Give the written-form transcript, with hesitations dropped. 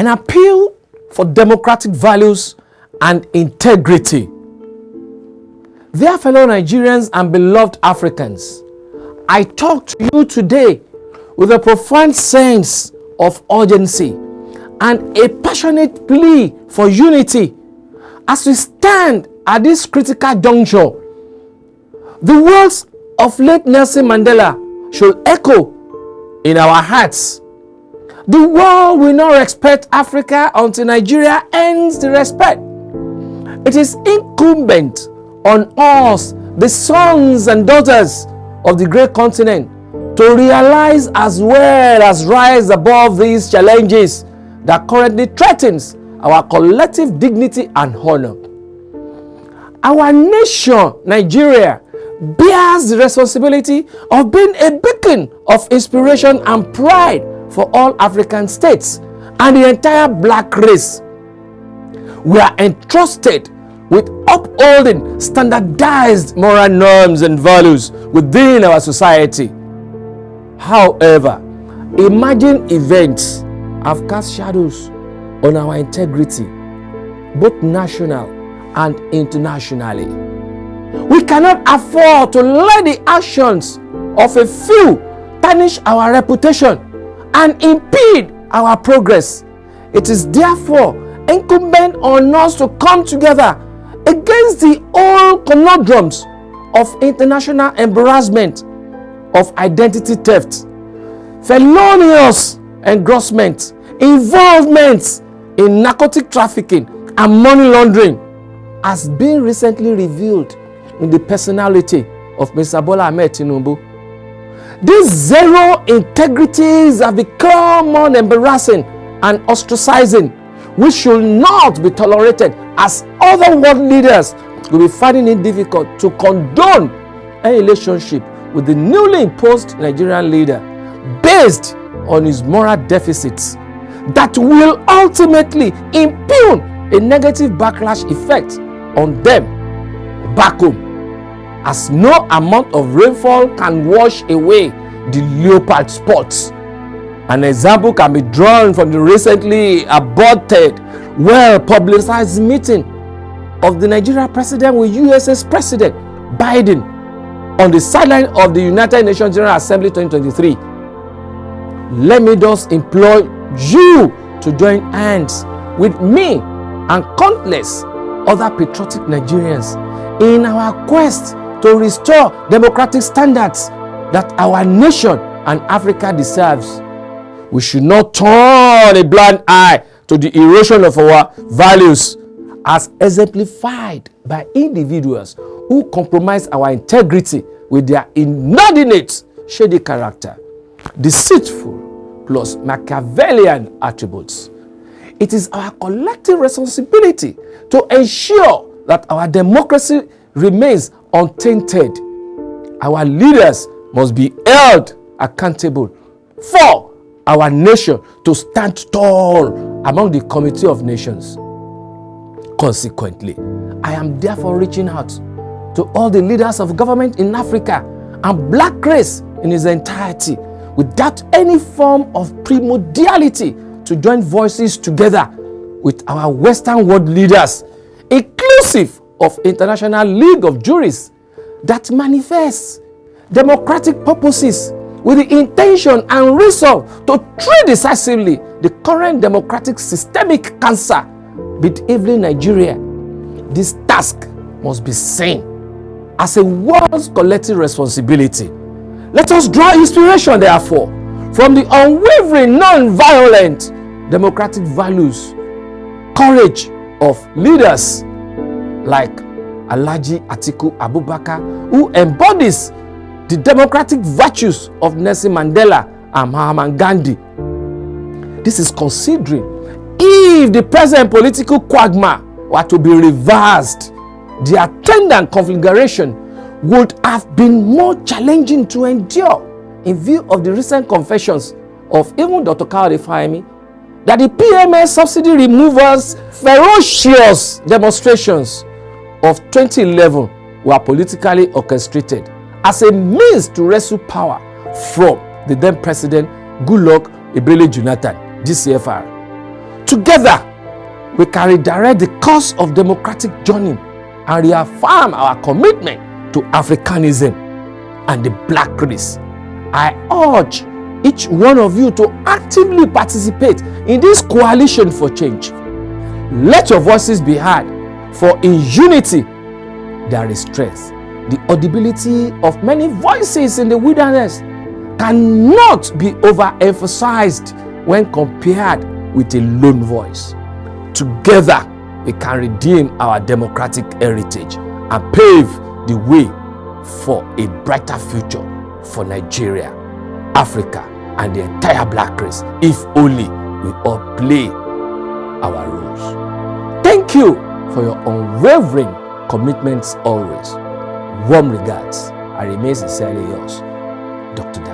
an appeal for democratic values and integrity. Dear fellow Nigerians and beloved Africans, I talk to you today with a profound sense of urgency and a passionate plea for unity as we stand at this critical juncture. The words of late Nelson Mandela should echo in our hearts. The world will not respect Africa until Nigeria ends the respect. It is incumbent on us, the sons and daughters of the great continent, to realize as well as rise above these challenges that currently threatens our collective dignity and honor. Our nation, Nigeria, bears the responsibility of being a beacon of inspiration and pride for all African states and the entire black race. We are entrusted with upholding standardized moral norms and values within our society. However, emerging events have cast shadows on our integrity, both national and internationally. We cannot afford to let the actions of a few tarnish our reputation and impede our progress. It is therefore incumbent on us to come together against the old conundrums of international embarrassment, of identity theft, felonious engrossment, involvement in narcotic trafficking and money laundering, has been recently revealed in the personality of Mr. Bola Ahmed Tinubu. These zero integrities have become more embarrassing and ostracizing, which should not be tolerated, as other world leaders will be finding it difficult to condone a relationship with the newly imposed Nigerian leader based on his moral deficits that will ultimately impugn a negative backlash effect on them back home, as no amount of rainfall can wash away the leopard spots. An example can be drawn from the recently aborted, well-publicized meeting of the Nigeria president with US's President Biden on the sideline of the United Nations General Assembly 2023. Let me just implore you to join hands with me and countless other patriotic Nigerians in our quest to restore democratic standards that our nation and Africa deserves. We should not turn a blind eye to the erosion of our values as exemplified by individuals who compromise our integrity with their inordinate, shady character, deceitful plus Machiavellian attributes. It is our collective responsibility to ensure that our democracy remains untainted. Our leaders must be held accountable for our nation to stand tall among the community of nations. Consequently, I am therefore reaching out to all the leaders of government in Africa and black race in its entirety, without any form of primordiality, to join voices together with our Western world leaders, inclusive of International League of Jurists, that manifests democratic purposes with the intention and resolve to treat decisively the current democratic systemic cancer bedeviling Nigeria. This task must be seen as a world's collective responsibility. Let us draw inspiration, therefore, from the unwavering, non-violent democratic values, courage of leaders like Alhaji Atiku Abubakar, who embodies the democratic virtues of Nelson Mandela and Mahatma Gandhi. This is considering if the present political quagmire were to be reversed, the attendant configuration would have been more challenging to endure in view of the recent confessions of even Dr. Kayode that the PMS subsidy removers' ferocious demonstrations of 2011 were politically orchestrated as a means to wrestle power from the then President Goodluck Ebele Jonathan, GCFR. together, we can redirect the course of democratic journey and reaffirm our commitment to Africanism and the black race. I urge each one of you to actively participate in this coalition for change. Let your voices be heard, for in unity there is strength. The audibility of many voices in the wilderness cannot be overemphasized when compared with a lone voice. Together, we can redeem our democratic heritage and pave the way for a brighter future for Nigeria, Africa, and the entire black race, if only we all play our roles. Thank you for your unwavering commitments always. Warm regards. I remain sincerely yours, Dr. Dayo.